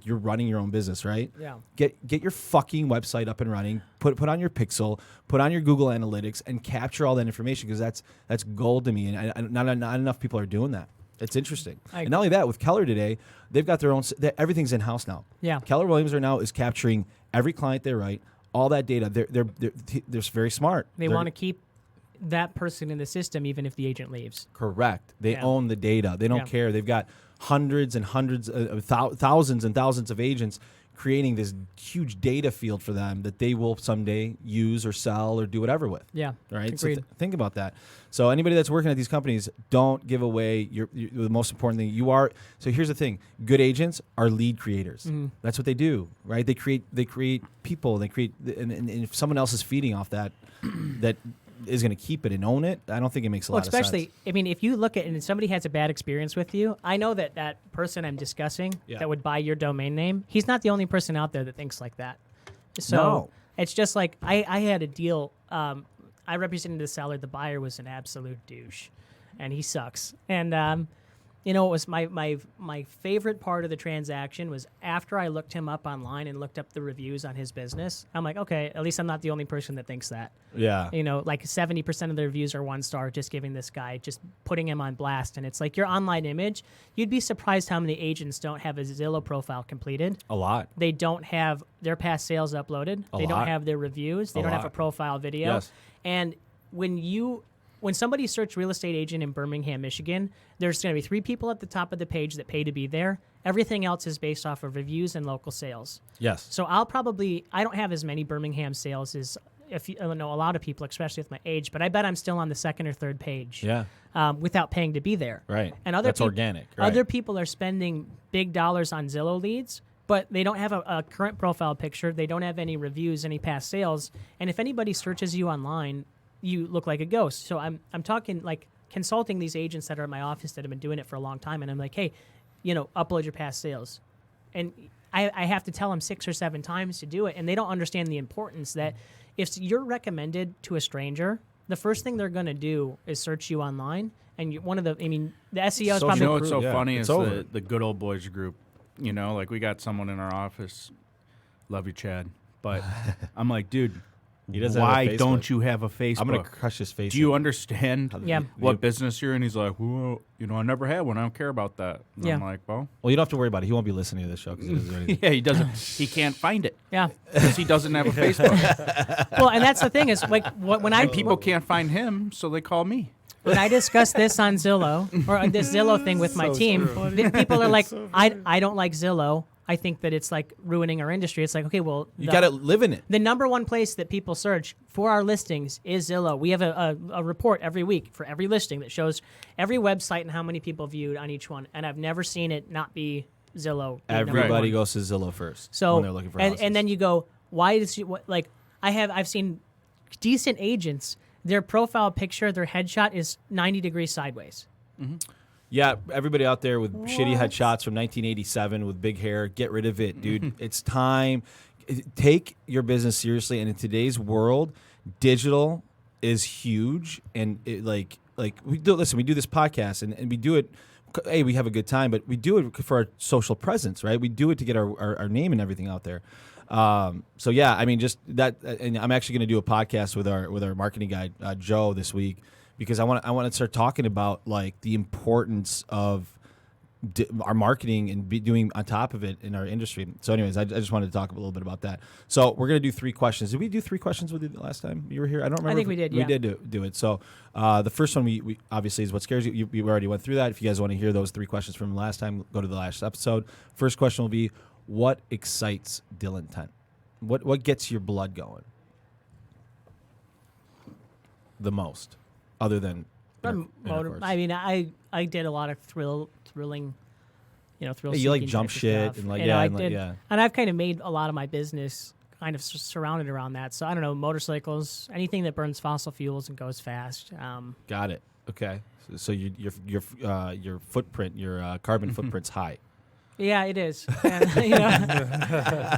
you're running your own business, right? Yeah. Get your fucking website up and running. Put on your Pixel, put on your Google Analytics, and capture all that information, because that's gold to me, and not enough people are doing that. It's interesting. And not only that, with Keller today, they've got their own. Everything's in house now. Yeah. Keller Williams is capturing every client they write, all that data. They're very smart. They want to keep that person in the system even if the agent leaves. Correct. They own the data. They don't care. They've got hundreds and hundreds of thousands and thousands of agents creating this huge data field for them that they will someday use or sell or do whatever with. Yeah. Right? Agreed. So think about that. So anybody that's working at these companies, don't give away the most important thing. So here's the thing. Good agents are lead creators. That's what they do, right? They create people. And if someone else is feeding off that is going to keep it and own it, I don't think it makes a lot of sense. Especially, I mean, if you look at, and somebody has a bad experience with you, I know that person I'm discussing that would buy your domain name, he's not the only person out there that thinks like that. So it's just like, I had a deal, I represented the seller, the buyer was an absolute douche, and he sucks. And You know, it was my favorite part of the transaction was after I looked him up online and looked up the reviews on his business. I'm like, okay, at least I'm not the only person that thinks that. Yeah. You know, like 70% of the reviews are 1 star, just giving this guy, just putting him on blast. And it's like your online image. You'd be surprised how many agents don't have a Zillow profile completed. A lot. They don't have their past sales uploaded. They don't lot. have their reviews. They don't have a lot. profile video. Yes. And when somebody searches real estate agent in Birmingham, Michigan, there's going to be 3 people at the top of the page that pay to be there. Everything else is based off of reviews and local sales. Yes. So I don't have as many Birmingham sales as I know a lot of people, especially with my age, but I bet I'm still on the 2nd or 3rd page. Yeah. Without paying to be there. Right. And That's organic. Right. Other people are spending big dollars on Zillow leads, but they don't have a current profile picture. They don't have any reviews, any past sales. And if anybody searches you online, you look like a ghost. So I'm talking like consulting these agents that are in my office that have been doing it for a long time, and I'm like, hey, you know, upload your past sales. And I have to tell them 6 or 7 times to do it, and they don't understand the importance that if you're recommended to a stranger, the first thing they're going to do is search you online. And the SEO is probably... You know what's so Yeah, funny it's is over. the good old boys group. You know, like we got someone in our office. Love you, Chad. But I'm like, dude, He doesn't have a why Facebook. don't you have a Facebook? I'm going to crush his face. Do you understand Yeah. what business you're in? He's like, well, you know, I never had one. I don't care about that. And Yeah. I'm like, well, Well, you don't have to worry about it. He won't be listening to this show because he doesn't do anything. yeah, he doesn't. He can't find it Yeah. because he doesn't have a Facebook. Well, and that's the thing is, like, when I And people can't find him, so they call me. when I discuss this on Zillow or this Zillow thing with my team, people are like, I don't like Zillow. I think that it's like ruining our industry. It's like, okay, well, You got to live in it. the number one place that people search for our listings is Zillow. We have a report every week for every listing that shows every website and how many people viewed on each one. And I've never seen it not be Zillow. being number Everybody one. goes to Zillow first So when they're looking for houses. and then you go, why does you like? I've seen decent agents. Their profile picture, their headshot is 90 degrees sideways. Yeah, everybody out there with shitty headshots from 1987 with big hair, get rid of it, dude. It's time. Take your business seriously. And in today's world, digital is huge. And it, like we do. Listen, we do this podcast, and we do it. Hey, we have a good time, but we do it for our social presence, right? We do it to get our name and everything out there. So yeah, I mean, just that. And I'm actually going to do a podcast with our marketing guy Joe this week. Because I want to start talking about like the importance of our marketing and be doing on top of it in our industry. So, anyways, I just wanted to talk a little bit about that. So, we're gonna do 3 questions. Did we do 3 questions with you the last time you were here? I don't remember. I think we did. We Yeah. did do it. So, the first one we obviously is what scares you. We already went through that. If you guys want to hear those 3 questions from last time, go to the last episode. First question will be, what excites Dylan Tent? What gets your blood going the most? Other than Motor. I mean, I did a lot of thrilling, thrill. You like seeking jump type of shit stuff. and like You know, yeah, I and like, did, yeah. and I've kind of made a lot of my business kind of surrounded around that. So I don't know, motorcycles, anything that burns fossil fuels and goes fast. Got it. Okay. So your footprint, your carbon footprint's high. Yeah, it is. And,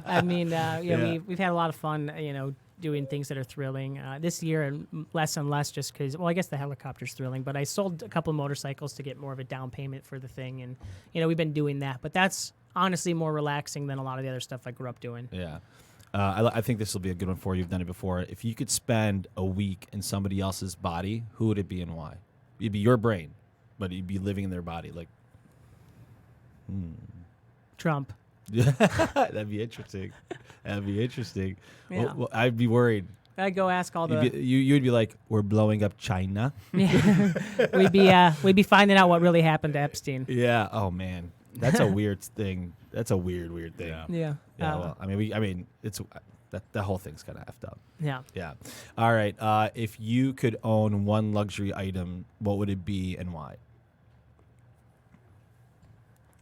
I mean, Yeah. we've had a lot of fun, doing things that are thrilling. This year, and less just because, well, I guess the helicopter's thrilling, but I sold a couple of motorcycles to get more of a down payment for the thing. And, we've been doing that. But that's honestly more relaxing than a lot of the other stuff I grew up doing. Yeah. I think this will be a good one for you. You've done it before. If you could spend a week in somebody else's body, who would it be and why? It'd be your brain, but you'd be living in their body. Like, Trump. That'd be interesting. Yeah. Well, I'd be worried. I'd go ask all the. You'd be like, we're blowing up China. We'd be finding out what really happened to Epstein. Yeah. Oh man, that's a weird thing. That's a weird thing. Yeah. Yeah. Yeah. Well, I mean, it's that whole thing's kind of effed up. Yeah. Yeah. All right. If you could own one luxury item, what would it be and why?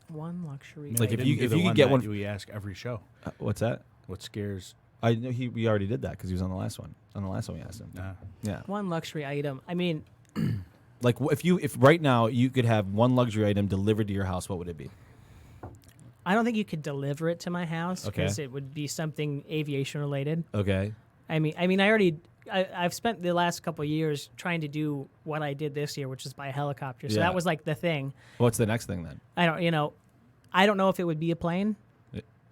One luxury. Like, if Didn't you- do if the you could one get that one- we ask every show. What's that? What scares? I know we already did that because he was on the last one. On the last one we asked him. Yeah. One luxury item. I mean, Like if right now you could have one luxury item delivered to your house, what would it be? I don't think you could deliver it to my house Okay. because it would be something aviation related. Okay. I mean, I already I've spent the last couple of years trying to do what I did this year, which is buy a helicopter. So that was like the thing. What's the next thing then? I don't know if it would be a plane.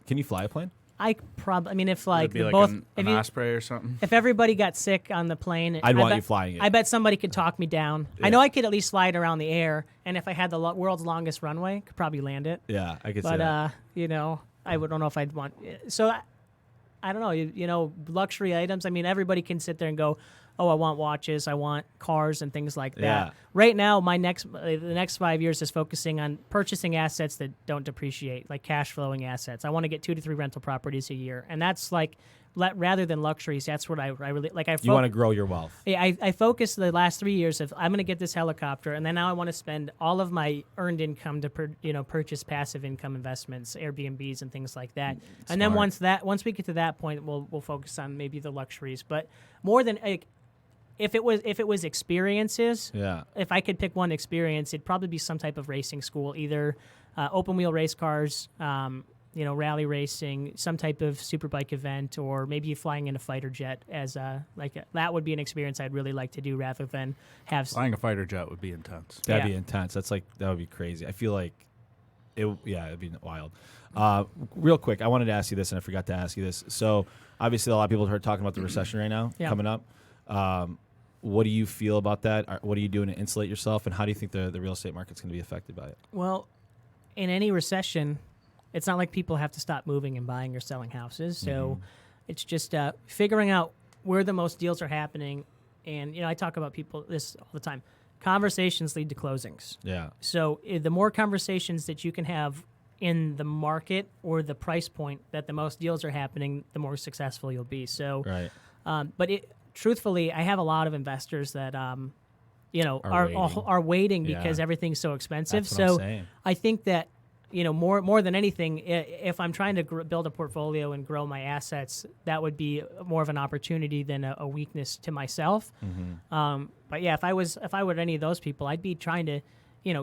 Can you fly a plane? If Would it be both, an Osprey or something. if everybody got sick on the plane, I'd want you flying it. I bet somebody could talk me down. Yeah. I know I could at least slide around the air, and if I had the world's longest runway, could probably land it. Yeah, I could see But that. I don't know if I'd want. So I don't know. Luxury items. I mean, everybody can sit there and go, "Oh, I want watches, I want cars, and things like that." Yeah. Right now, the next 5 years is focusing on purchasing assets that don't depreciate, like cash flowing assets. I want to get 2 to 3 rental properties a year, and that's like rather than luxuries. That's what I really like. You want to grow your wealth. Yeah, I focused the last 3 years of I'm going to get this helicopter, and then now I want to spend all of my earned income to purchase passive income investments, Airbnbs, and things like that. And then once we get to that point, we'll focus on maybe the luxuries. But more than if it was experiences, if I could pick one experience, it'd probably be some type of racing school, either open wheel race cars. Rally racing, some type of superbike event, or maybe flying in a fighter jet that would be an experience I'd really like to do rather than have Flying a fighter jet would be intense. That'd be intense. That would be crazy. I feel like it'd be wild. Real quick, I wanted to ask you this, and I forgot to ask you this. So obviously, a lot of people are talking about the recession right now coming up. What do you feel about that? What are you doing to insulate yourself, and how do you think the real estate market's going to be affected by it? Well, in any recession, it's not like people have to stop moving and buying or selling houses. So it's just figuring out where the most deals are happening. And, I talk about this all the time. Conversations lead to closings. Yeah. So the more conversations that you can have in the market or the price point that the most deals are happening, the more successful you'll be. So, right. Truthfully, I have a lot of investors that, are waiting because everything's so expensive. That's what I'm saying. I think that, more than anything, if I'm trying to build a portfolio and grow my assets, that would be more of an opportunity than a weakness to myself. But yeah, if I were any of those people, I'd be trying to,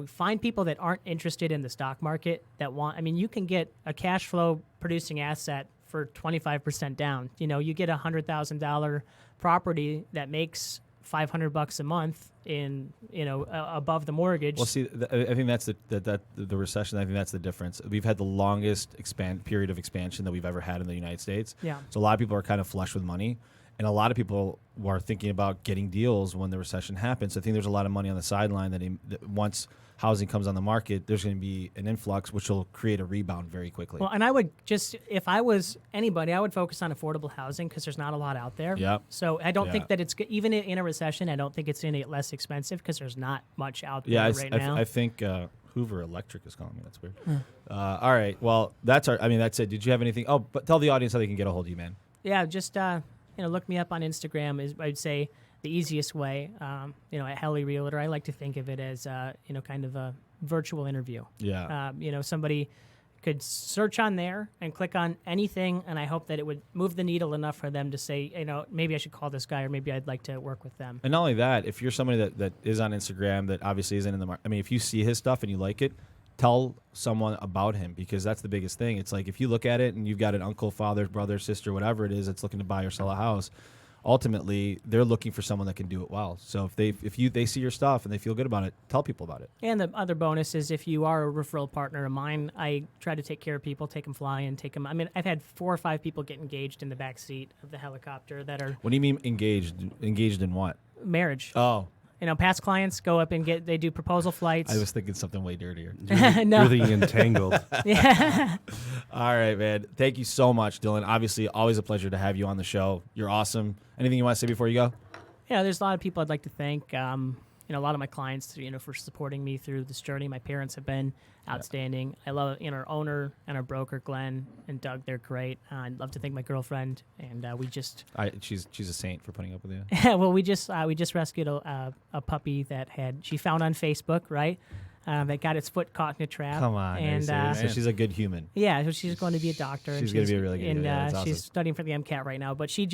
find people that aren't interested in the stock market that want. I mean, you can get a cash flow producing asset for 25% down. You get $100,000 property that makes $500 a month in above the mortgage. Well, see, I think that's the recession. I think that's the difference. We've had the longest period of expansion that we've ever had in the United States. Yeah. So a lot of people are kind of flush with money, and a lot of people are thinking about getting deals when the recession happens. So I think there's a lot of money on the sideline that once housing comes on the market, there's going to be an influx, which will create a rebound very quickly. Well, and I would if I was anybody, I would focus on affordable housing because there's not a lot out there. Yeah. So I don't think that it's even in a recession. I don't think it's any less expensive because there's not much out there right now. I think Hoover Electric is calling me. That's weird. All right. Well, that's it. Did you have anything? Oh, but tell the audience how they can get a hold of you, man. Yeah, just look me up on Instagram. I'd say the easiest way. At Helly Realtor, I like to think of it as kind of a virtual interview. Yeah. Somebody could search on there and click on anything, and I hope that it would move the needle enough for them to say, maybe I should call this guy, or maybe I'd like to work with them. And not only that, if you're somebody that is on Instagram that obviously isn't in the market, I mean, if you see his stuff and you like it, tell someone about him, because that's the biggest thing. It's like if you look at it and you've got an uncle, father, brother, sister, whatever it is that's looking to buy or sell a house, ultimately they're looking for someone that can do it well. So if they see your stuff and they feel good about it, tell people about it. And the other bonus is if you are a referral partner of mine, I try to take care of people, take them flying, I mean, I've had 4 or 5 people get engaged in the back seat of the helicopter that are. What do you mean engaged? Engaged in what? Marriage. Oh. Past clients go up and they do proposal flights. I was thinking something way dirtier. No. You're the entangled. Yeah. All right, man. Thank you so much, Dylan. Obviously, always a pleasure to have you on the show. You're awesome. Anything you want to say before you go? Yeah, there's a lot of people I'd like to thank. A lot of my clients, for supporting me through this journey. My parents have been outstanding. Yeah. I love our owner and our broker, Glenn and Doug. They're great. I'd love to thank my girlfriend, and we just. She's a saint for putting up with you. Well, we just rescued a puppy that she found on Facebook, right? That got its foot caught in a trap. Come on, and so she's a good human. Yeah, so she's going to be a doctor. She's going to be a really good. And awesome. She's studying for the MCAT right now. But she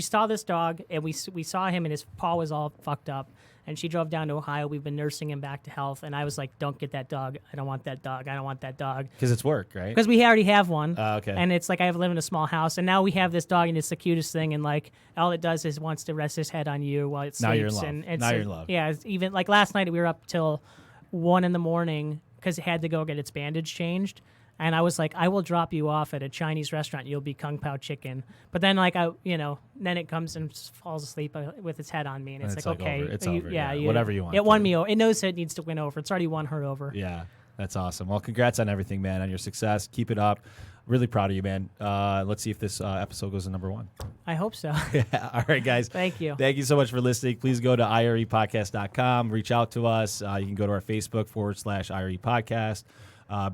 saw this dog, and we saw him, and his paw was all fucked up. And she drove down to Ohio. We've been nursing him back to health. And I was like, don't get that dog. I don't want that dog. I don't want that dog. Because it's work, right? Because we already have one. Okay. And it's like I live in a small house. And now we have this dog, and it's the cutest thing. And like all it does is wants to rest his head on you while it sleeps. Now you're in love. And it's Now you're in love. Yeah. It's even like last night we were up till 1 a.m. because it had to go get its bandage changed. And I was like, I will drop you off at a Chinese restaurant. You'll be Kung Pao chicken. But then, like, then it comes and falls asleep with its head on me. And it's like, okay. Over. It's over. Yeah. You, whatever you want. It won me over. It knows it needs to win over. It's already won her over. Yeah. That's awesome. Well, congrats on everything, man, on your success. Keep it up. Really proud of you, man. Let's see if this episode goes to number 1. I hope so. Yeah. All right, guys. Thank you. Thank you so much for listening. Please go to irepodcast.com. Reach out to us. You can go to our Facebook /IRE podcast.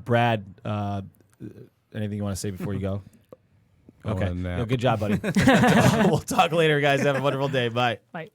Brad, anything you want to say before you go? Okay. Good job, buddy. We'll talk later, guys. Have a wonderful day. Bye. Bye.